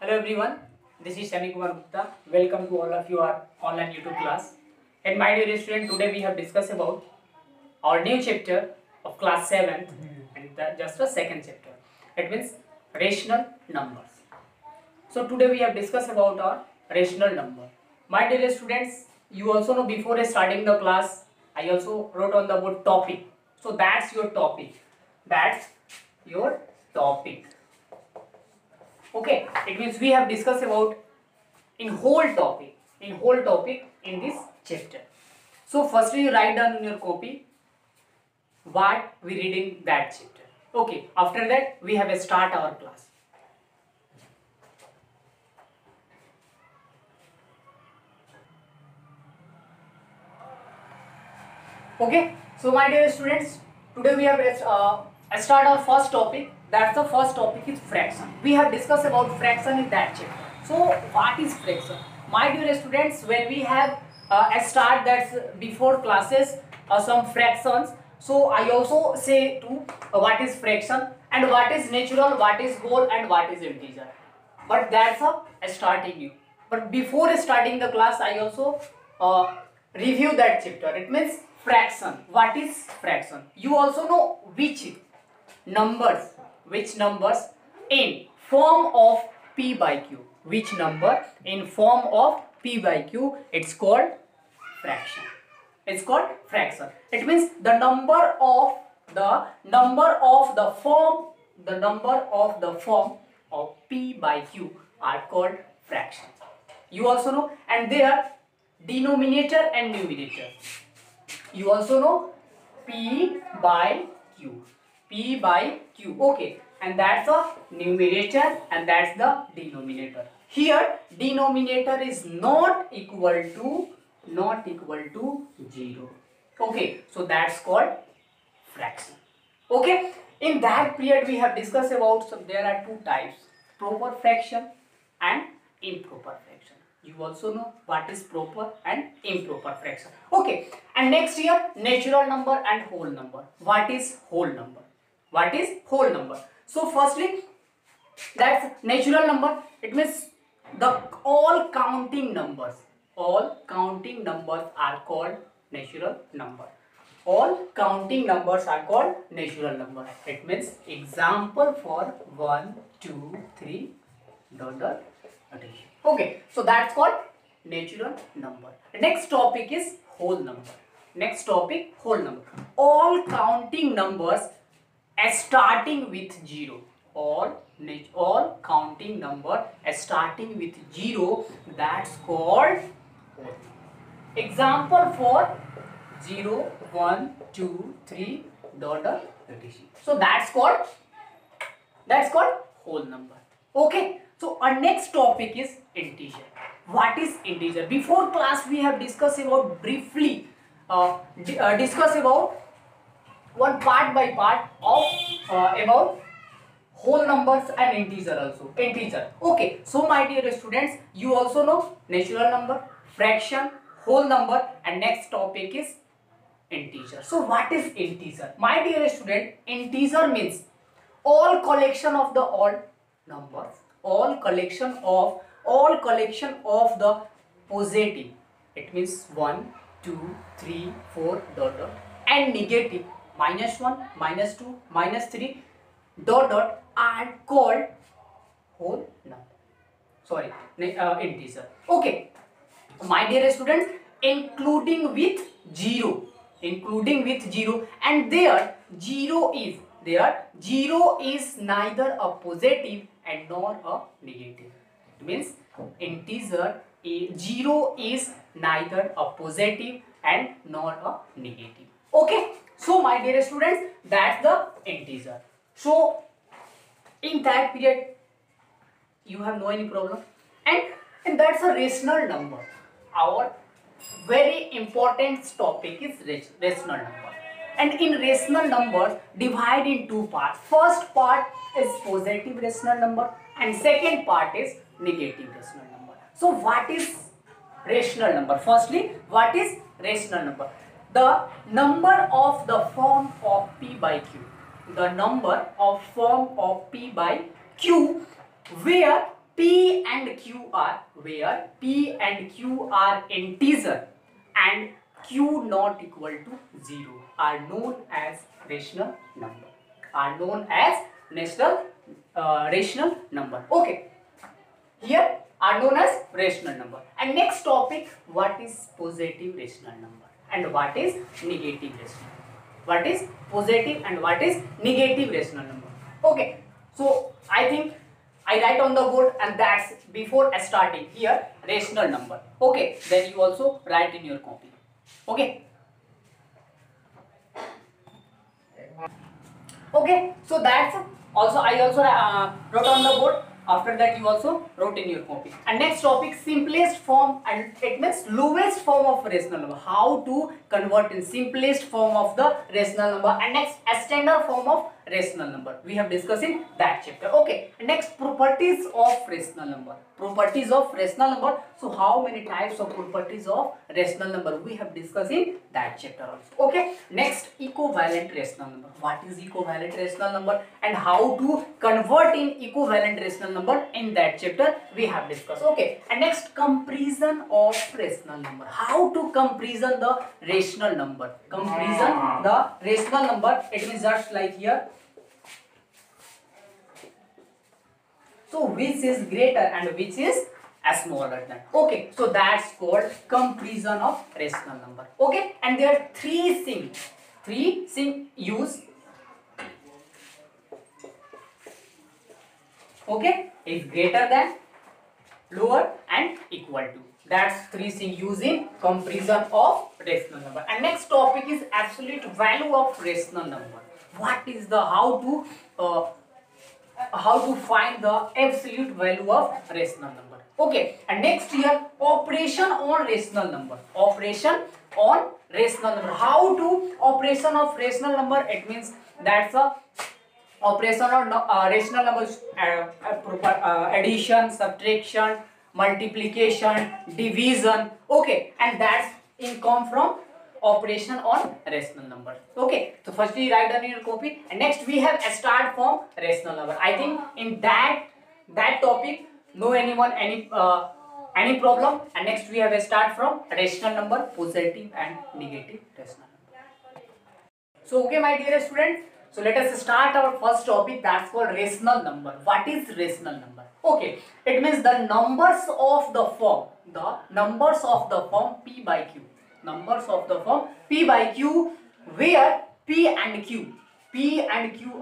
Hello everyone, this is Shani Kumar Gupta. Welcome to all of you our online YouTube class. And my dear student, today we have discussed about our new chapter of class 7th and just the second chapter. It means rational numbers. So today we have discussed about our rational number. My dear students, you also know before starting the class, I also wrote on the board topic. So that's your topic. That's your topic. Okay, it means we have discussed about in whole topic in this chapter. So firstly write down in your copy what we read in that chapter. Okay, after that we have a start our class. Okay, so my dear students, today we have start our first topic. That's the first topic is fraction. We have discussed about fraction in that chapter. So what is fraction? My dear students, when we have a start that's before classes some fractions. So I also say to what is fraction and what is natural, what is whole and what is integer. But that's a starting you. But before starting the class, I also review that chapter. It means fraction. What is fraction? You also know numbers, which numbers in form of p by q. Which number in form of p by q? It's called fraction. It's called fraction. It means the number of the form of p by q are called fraction. You also know, and they are denominator and numerator. You also know p by q. P by q. Okay, and that's the numerator and that's the denominator. Here denominator is not equal to 0. Okay, so that's called fraction. Okay, in that period we have discussed about, so there are two types, proper fraction and improper fraction. You also know what is proper and improper fraction. Okay, and next here natural number and whole number. What is whole number? What is whole number? So firstly, that's natural number. It means all counting numbers are called natural number. All counting numbers are called natural number. It means example for 1, 2, 3, dot. Okay, so that's called natural number. Next topic is whole number. Next topic, whole number. All counting numbers starting with 0. All counting number starting with 0, that's called whole. Example for 0, 1, 2, 3, dot. So that's called whole number. Okay, so our next topic is integer. What is integer? Before class we have discussed about briefly discuss about one part by part of about whole numbers and integer also. Okay, so my dear students, you also know natural number, fraction, whole number, and next topic is integer. So what is integer? My dear student, integer means all collection of the odd numbers, all collection of the positive. It means 1, 2, 3, 4, dot, and negative -1, -2, -3, dot are called whole number. Sorry, integer. Okay, my dear students, including with 0, and there 0 is neither a positive and nor a negative. It means integer 0 is neither a positive and nor a negative. Okay, so my dear students, that's the integer. So in that period you have no any problem, and that's a rational number. Our very important topic is rational number. And in rational numbers, divide in two parts. First part is positive rational number and second part is negative rational number. So what is rational number? Firstly, what is rational number? The number of the form of p by q. The number of form of p by q where P and Q are where P and Q are integer and Q not equal to 0 are known as rational number. Are known as rational number. Okay. Here are known as rational number. And next topic, what is positive rational number and what is negative rational number? What is positive and what is negative rational number? Okay, so I think I write on the board, and that's before starting here rational number. Okay, then you also write in your copy. Okay. Okay, so that's also I also wrote on the board. After that you also wrote in your copy. And next topic, simplest form, and it means lowest form of rational number. How to convert in simplest form of the rational number. And next, a standard form of rational number. We have discussed in that chapter. Okay. And next, properties of rational number. Properties of rational number. So how many types of properties of rational number we have discussed in that chapter also. Okay. Next, equivalent rational number. What is equivalent rational number and how to convert in equivalent rational number in that chapter we have discussed. Okay. And next, comparison of rational number. How to comparison the rational number. Comparison the rational number. It means just like here. So which is greater and which is smaller than. Okay, so that's called comparison of rational number. Okay, and there are three things use. Okay, is greater than, lower and equal to. That's three things used in comparison of rational number. And next topic is absolute value of rational number. What is the how to find the absolute value of rational number. Okay, and next here, operation on rational number. Operation on rational number. How to operation of rational number? It means that's a operation on rational numbers, addition, subtraction, multiplication, division. Okay, and that's come from operation on rational number. Okay, so firstly write down in your copy, and next we have a start from rational number. I think in that topic no anyone any problem. And next we have a start from rational number, positive and negative rational number. So okay, my dear students, so let us start our first topic, that's called rational number. What is rational number? Okay, it means the numbers of the form, P by Q. Numbers of the form P by Q, where P and Q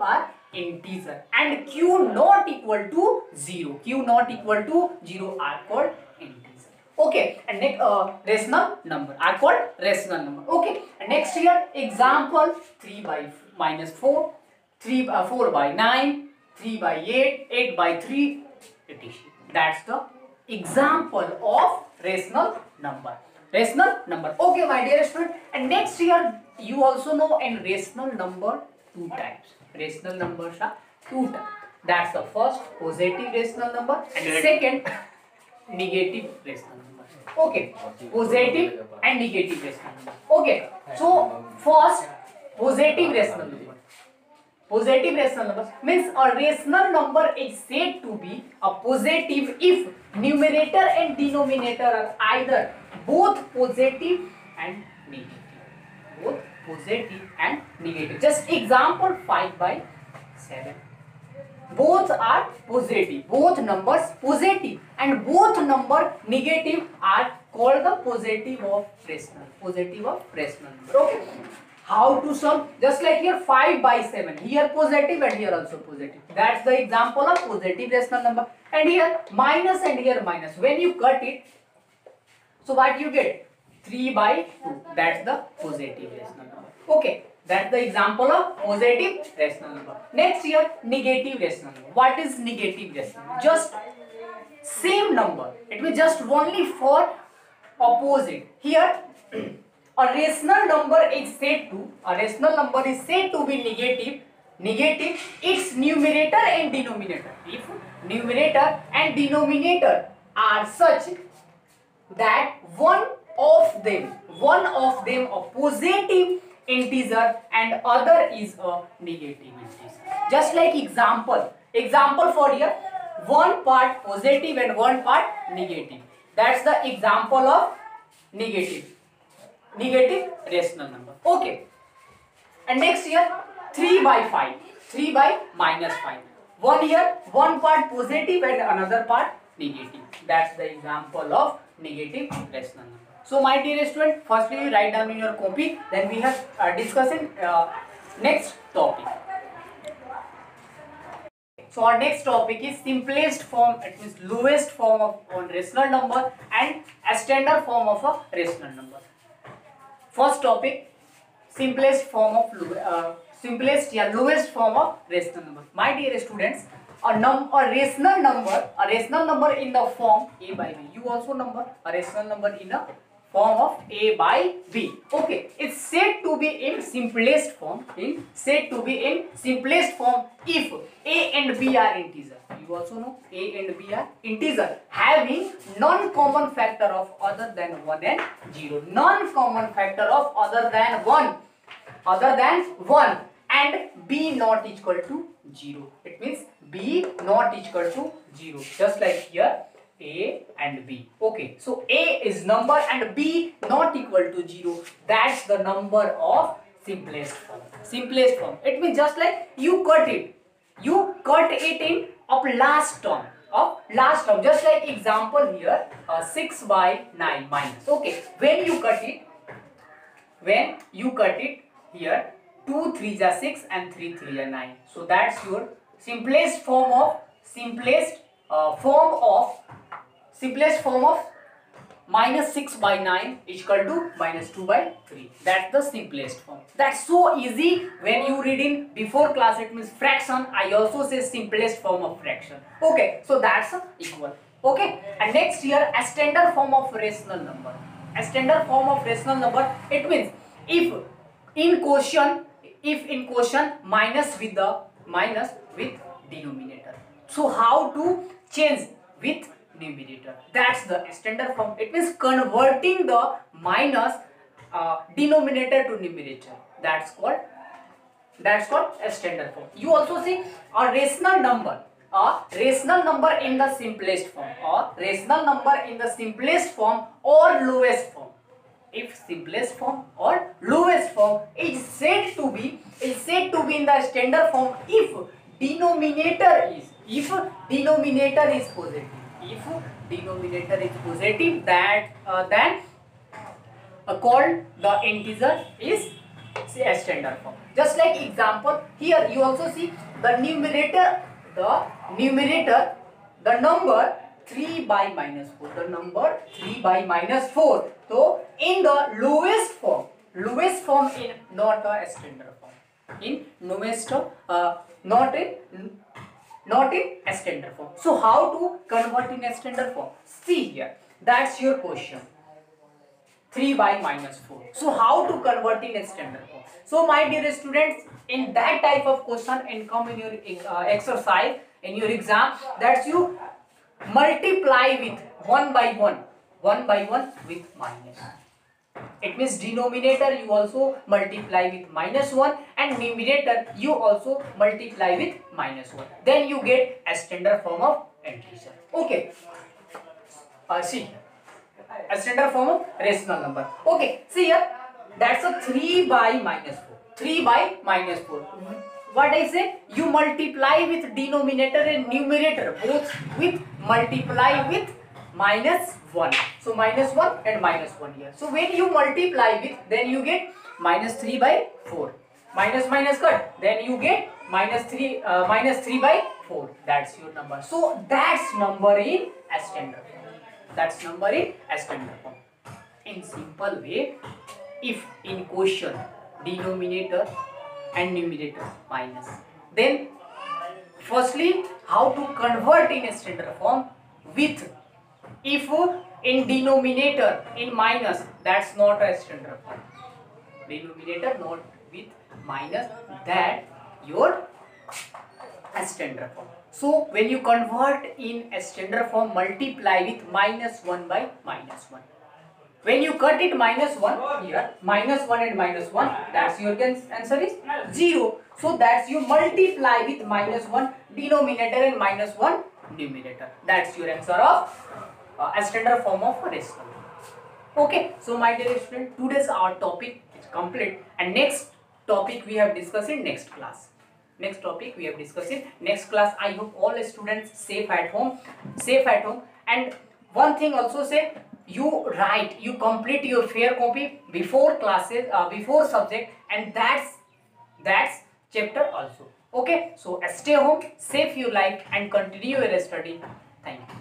are integer and Q not equal to 0. Q not equal to 0 are called integer. Okay, and next rational number are called rational number. Okay, and next here example, 3 by minus 4, 4 by 9, 3 by 8, 8 by 3, etc. That's the example of rational number. Rational number. Okay, my dear student. And next here you also know in rational number two types. Rational numbers are two types. That's the first, positive rational number, and second, negative rational number. Okay, positive and negative rational number. Okay, so first, positive rational number. Positive rational number means a rational number is said to be a positive if numerator and denominator are either both positive and negative. Both positive and negative. Just example, 5 by 7. Both are positive. Both numbers positive and both number negative are called the positive of rational. Positive of rational number. Okay. How to solve? Just like here 5 by 7. Here positive and here also positive. That's the example of positive rational number. And here minus and here minus. When you cut it, so what you get? 3 by 2. That's the positive rational number. Okay. That's the example of positive rational number. Next here, negative rational number. What is negative rational number? Just same number. It will just only for opposite. Here, a rational number is said to be negative, its numerator and denominator. If numerator and denominator are such that one of them a positive integer and other is a negative integer. Just like example for here, one part positive and one part negative. That's the example of negative rational number. Okay. And next here 3 by 5, 3 by minus 5. One here, one part positive and another part negative. That's the example of negative rational number. So my dear student, firstly you write down in your copy, then we have discussing next topic. So our next topic is simplest form, it means lowest form of a rational number and a standard form of a rational number. First topic, simplest form of lowest form of rational number. My dear students, a rational number in the form a by b. You also number a rational number in a form of a by b. Okay, it's said to be in simplest form. If a and b are integer. You also know a and b are integer having non-common factor of other than 1 and 0. Non-common factor of other than 1 and b not equal to 0. It means b not equal to 0. Just like here a and b. Okay, so a is number and b not equal to 0. That's the number of simplest form. It means just like you cut it in of last term. Just like example here 6 by 9 minus. Okay, when you cut it here 2 3 are 6 and 3 3 are 9. So that's your simplest form of minus 6 by 9 is equal to minus 2 by 3. That's the simplest form. That's so easy when you read in before class. It means fraction. I also say simplest form of fraction. Okay, so that's equal. Okay, and next here a standard form of rational number. It means if in quotient minus with denominator. So how to change with numerator? That's the standard form. It means converting the minus denominator to numerator. That's called a standard form. You also see a rational number in the simplest form, or lowest form. If simplest form or lowest form is said to be in the standard form if denominator is positive. If denominator is positive, that then called the integer is a standard form. Just like example here, you also see the numerator, the number 3 by minus 4. So in the lowest form in not a standard form. Not in a standard form. So how to convert in a standard form? See here, that's your question. 3 by minus 4. So how to convert in a standard form? So my dear students, in that type of question and come in your exercise in your exam, that's you multiply with 1 by 1 with minus. It means denominator you also multiply with minus 1 and numerator you also multiply with minus 1. Then you get a standard form of integer. Okay. See, a standard form of rational number. Okay, see here, that's a 3 by minus 4. 3 by minus 4. What I say? You multiply with denominator and numerator both with multiply with minus 1. So minus 1 and minus 1 here. So when you multiply with, then you get minus 3 by 4. Minus cut. Then you get minus 3 by 4. That's your number. So that's number in a standard form. In simple way, if in question denominator and numerator minus, then firstly how to convert in a standard form with, if in denominator in minus, that's not a standard form. Denominator not with minus, that your a standard form. So when you convert in a standard form, multiply with minus 1 by minus 1. When you cut it minus 1 here, minus 1 and minus 1, that's your answer is 0. So that's you multiply with minus 1 denominator and minus 1 numerator. That's your answer of standard form of rational. Okay, so my dear student, today's our topic is complete, and next topic we have discussed in next class. Next topic we have discussed in next class. I hope all students safe at home, and one thing also say, you complete your fair copy before classes, before subject, and that's chapter also. Okay, so stay home, save your life, and continue your study. Thank you.